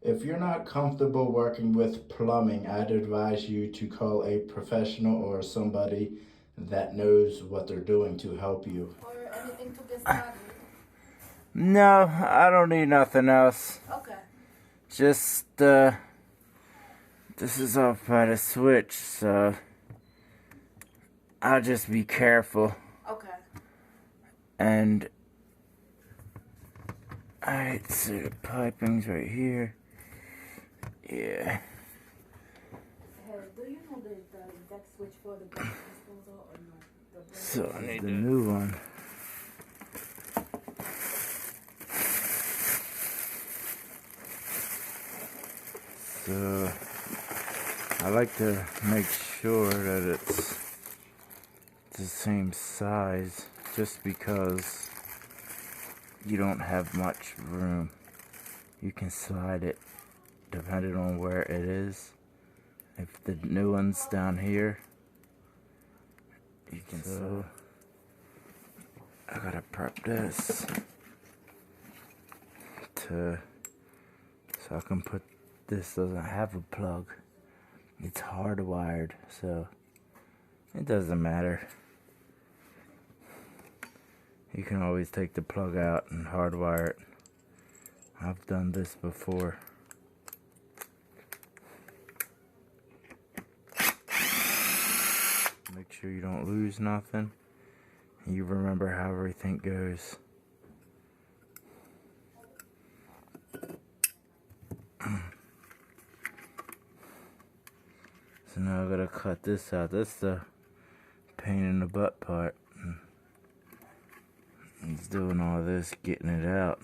If you're not comfortable working with plumbing, I'd advise you to call a professional or somebody that knows what they're doing to help you. Or anything to get started? No, I don't need nothing else. Okay. Just, this is off by the switch, so I'll just be careful. Okay. And, alright, so the piping's right here. Yeah. Do you know the exact switch for the gas disposal or no? So I need the new one. So I like to make sure that it's the same size just because you don't have much room. You can slide it depending on where it is. If the new one's down here, you can. So I gotta prep this so I can put. This doesn't have a plug. It's hardwired, so it doesn't matter. You can always take the plug out and hardwire it. I've done this before. Make sure you don't lose nothing. And you remember how everything goes. So now I gotta cut this out. That's the pain in the butt part. It's doing all this, getting it out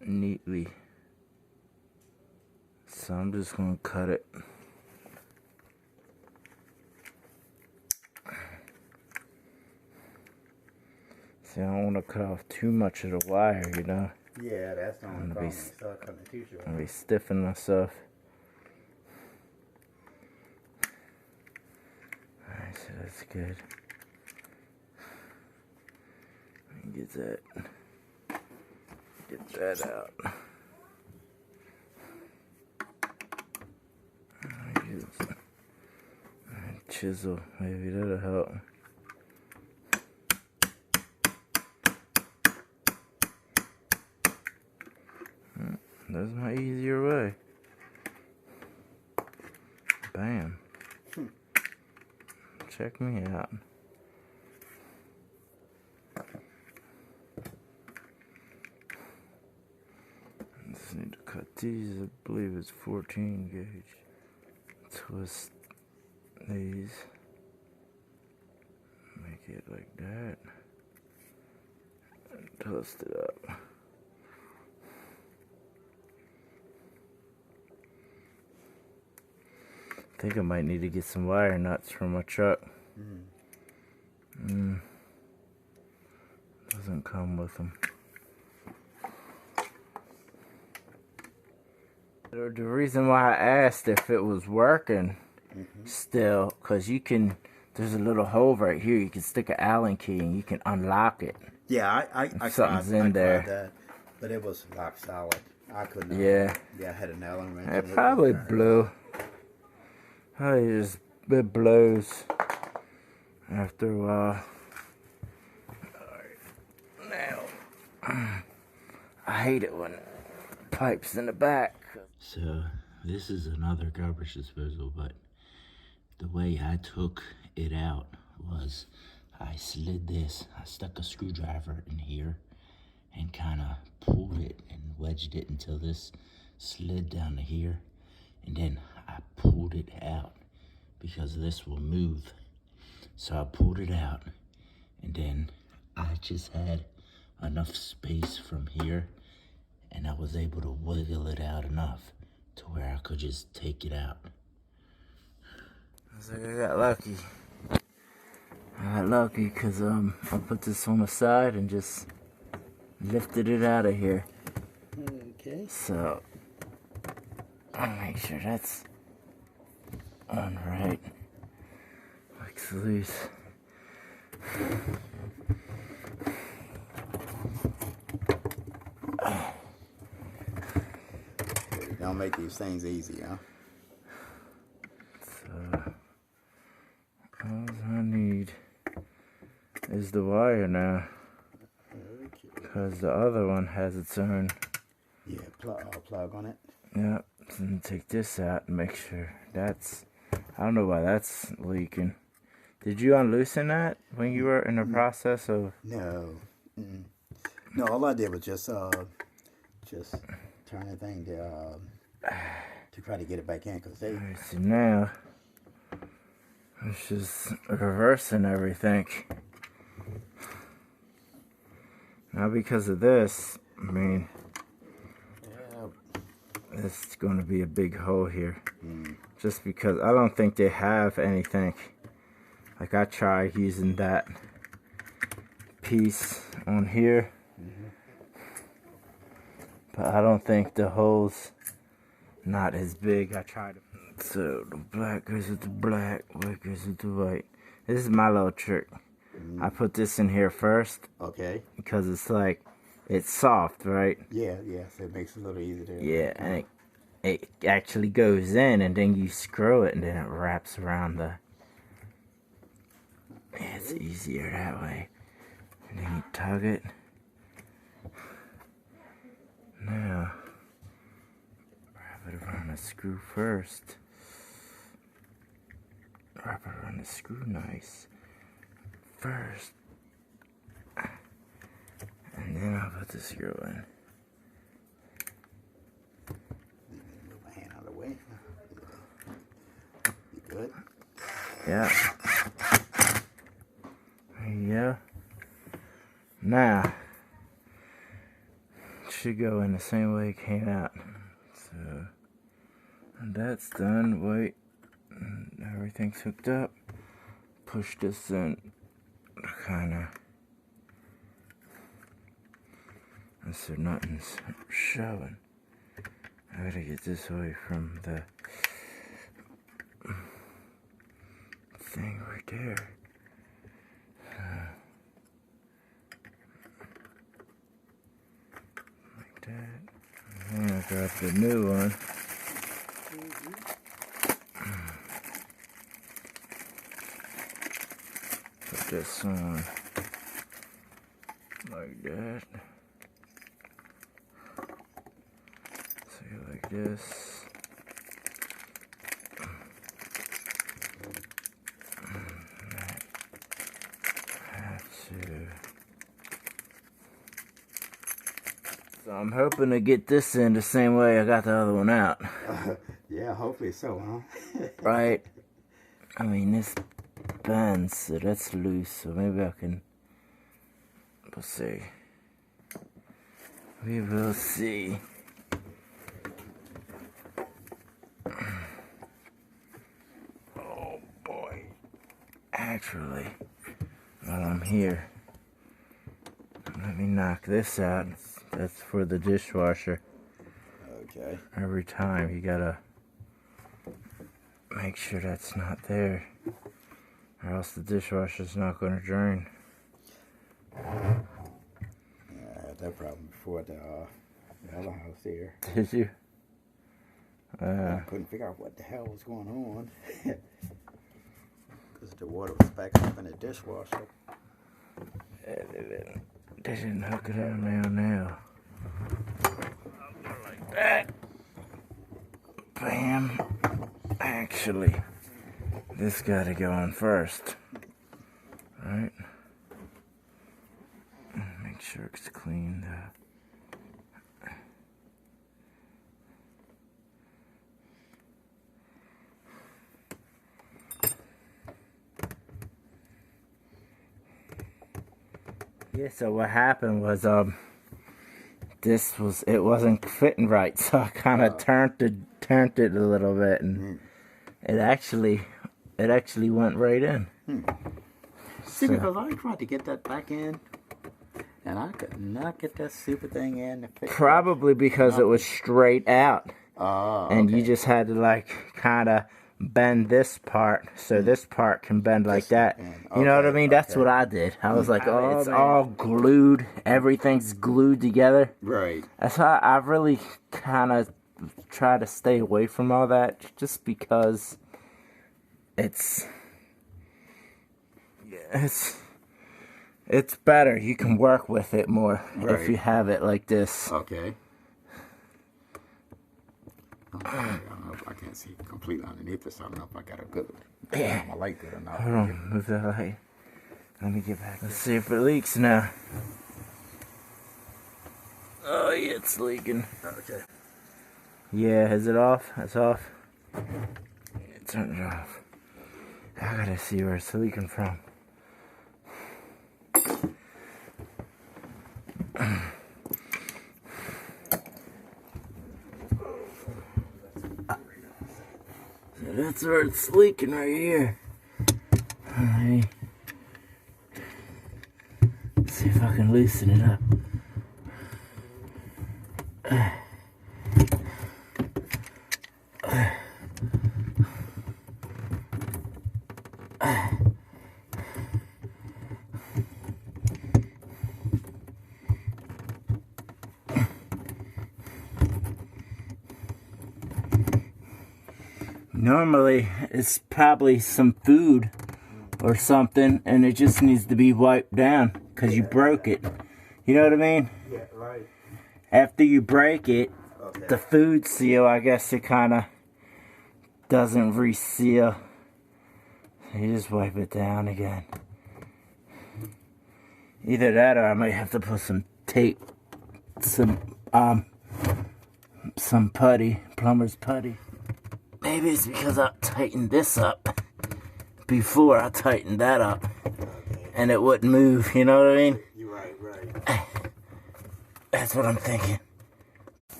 neatly. So I'm just gonna cut it. See, I don't want to cut off too much of the wire, you know. Yeah, that's the only problem. Start cutting the t-shirt. I'm gonna be stiffing myself. Alright, so that's good. Get that out. Use a chisel, maybe that'll help. That's my easier way. Bam. Check me out. Just need to cut these. I believe it's 14 gauge. Twist these. Make it like that. And twist it up. I think I might need to get some wire nuts from my truck. Doesn't come with them. The reason why I asked if it was working still, because you can, there's a little hole right here, you can stick an Allen key and you can unlock it. Yeah, I Something's tried, in there. that, but it was rock solid. I couldn't. Yeah. Yeah, I had an Allen wrench. It probably blew. It blows after a while. Now, I hate it when pipes in the back. So this is another garbage disposal, but the way I took it out was I slid this. I stuck a screwdriver in here and kind of pulled it and wedged it until this slid down to here, and then I pulled it out because this will move. So I pulled it out, and then I just had enough space from here, and I was able to wiggle it out enough to where I could just take it out. I was like, I got lucky. I got lucky because I put this on the side and just lifted it out of here. Okay. So I'll make sure that's on right. Looks loose. don't make these things easy, huh? So, all I need is the wire now. Okay. Because the other one has its own. Yeah, plug on it. Yep. And take this out and make sure that's. I don't know why that's leaking. Did you unloosen that when you were in the process of? No. Mm. No, all I did was just turn the thing to try to get it back in, because they. Alright, so now it's just reversing everything. Now because of this, I mean, it's going to be a big hole here. Just because I don't think they have anything. Like I tried using that piece on here. But I don't think the hole's not as big. I tried it. So the black goes with the black, white goes with the white. This is my little trick. I put this in here first. Okay. Because it's like, it's soft, right? Yeah, so it makes it a little easier to. Yeah, and it actually goes in, and then you screw it, and then it wraps around the. Yeah, it's easier that way. And then you tug it. Now, wrap it around the screw first. Wrap it around the screw nice first. And then I'll put the screw in. Move my hand out of the way. You good? Yeah. There you go. Now, it should go in the same way it came out. So, and that's done. Wait. And everything's hooked up. Push this in. Kinda. And so nothing's showing. I gotta get this away from the thing right there. Like that. And then I grab the new one. Put this on like that. So like this. So I'm hoping to get this in the same way I got the other one out. Yeah, hopefully so, huh? Right? I mean, this bends, so that's loose, so maybe I can. We'll see. We will see. Oh boy. Actually, while I'm here, let me knock this out. That's for the dishwasher. Okay. Every time you gotta make sure that's not there, or else the dishwasher's not gonna drain. Yeah, I had that problem before the other house here. Did you? I couldn't figure out what the hell was going on. Because the water was backing up in the dishwasher. They didn't hook it on there now. Like that. Bam. Actually, this gotta go on first. Right? Make sure it's cleaned up. Yeah, so what happened was it wasn't fitting right, so I kind of turned it a little bit, and it actually went right in. See, because I tried to get that back in, and I could not get that stupid thing in. Probably because it was straight out, and okay. you just had to like kind of bend this part so this part can bend like that. You know what I mean? That's what I did. I was like, oh, it's all glued. Everything's glued together. Right. That's why I really kind of try to stay away from all that, just because it's better. You can work with it more if you have it like this. Okay. I don't know if I can't see completely underneath this. I don't know if I got a good Yeah. my light good or not. Hold on, move that light. Let me get back. Let's see if it leaks now. Oh yeah, it's leaking. Okay. Yeah, is it off? It's off. Turn it off. I gotta see where it's leaking from. So that's where it's leaking right here. Alright. See if I can loosen it up. Normally, it's probably some food or something, and it just needs to be wiped down because you broke it. You know what I mean? Yeah, right. After you break it, Okay. the food seal, I guess it kind of doesn't reseal. So you just wipe it down again. Either that or I might have to put some tape, some putty, plumber's putty. Maybe it's because I tightened this up before I tightened that up, and it wouldn't move, you know what I mean? You're right. That's what I'm thinking.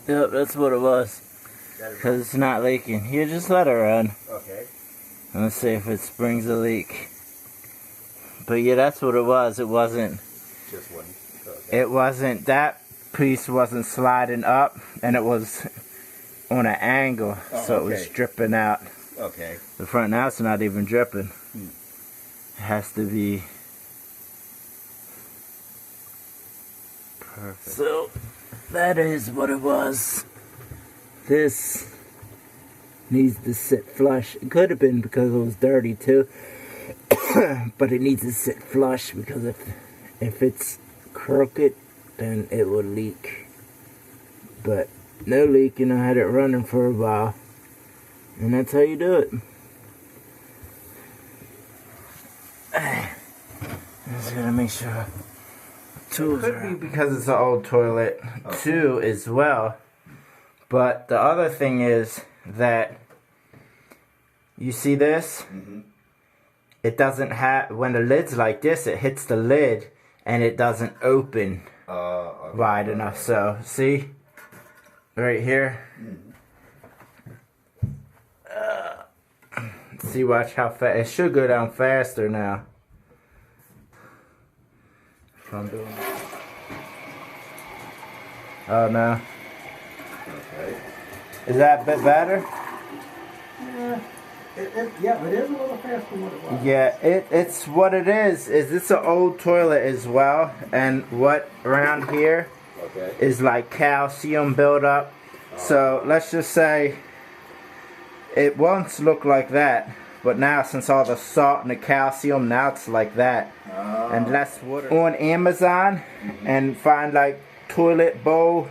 Yep, that's what it was. Because it's not leaking. You just let it run. Okay. And let's see if it springs a leak. But yeah, that's what it was. It wasn't, Just one. Okay. it wasn't, that piece wasn't sliding up, and it was on an angle, so it was okay. dripping out. Okay. The front now it's not even dripping. It has to be perfect. So that is what it was. This needs to sit flush. It could have been because it was dirty too, but it needs to sit flush because if it's crooked, then it will leak. But no leaking. I had it running for a while, and that's how you do it. Just gotta make sure tools could be because it's an old toilet too as well. But the other thing is that you see this? It doesn't have, when the lid's like this, it hits the lid and it doesn't open wide enough. So see right here. See, watch how fast it should go down faster now. If I'm doing it. Oh no. Okay. Is that a bit better? Yeah, but it is a little faster than what it was. Yeah, it's what it is it's an old toilet as well, and what around here Okay. is like calcium buildup. So let's just say it once looked like that, but now since all the salt and the calcium, now it's like that. And less water. On Amazon and find like toilet bowl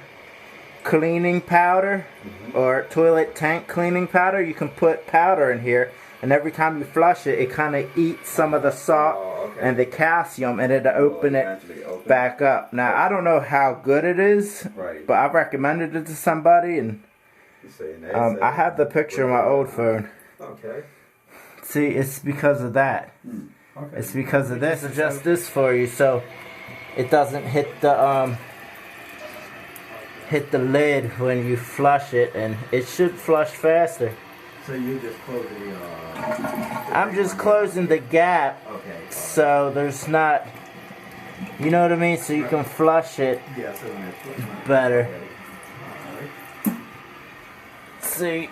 cleaning powder or toilet tank cleaning powder. You can put powder in here, and every time you flush it, it kind of eats some of the salt and the calcium, and it'll open it back up. Now I don't know how good it is, Right. but I've recommended it to somebody, and I have the picture on my old phone. Okay. See, it's because of that. Okay. It's because of this. Adjust this for you so it doesn't hit the lid when you flush it, and it should flush faster. So you just close the. I'm just closing the gap Okay. so there's not, you know what I mean, so you can flush it Yeah. So when it's better. See,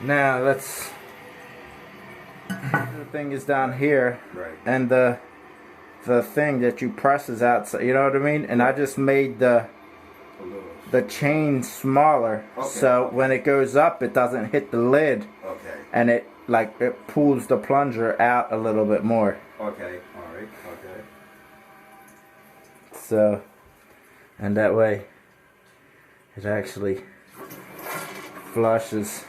now let's, the thing is down here, Right. and the thing that you press is outside, you know what I mean? And I just made the the chain smaller, Okay. so when it goes up, it doesn't hit the lid, Okay. and it pulls the plunger out a little bit more. Okay. All right. Okay. So, and that way, it actually flushes.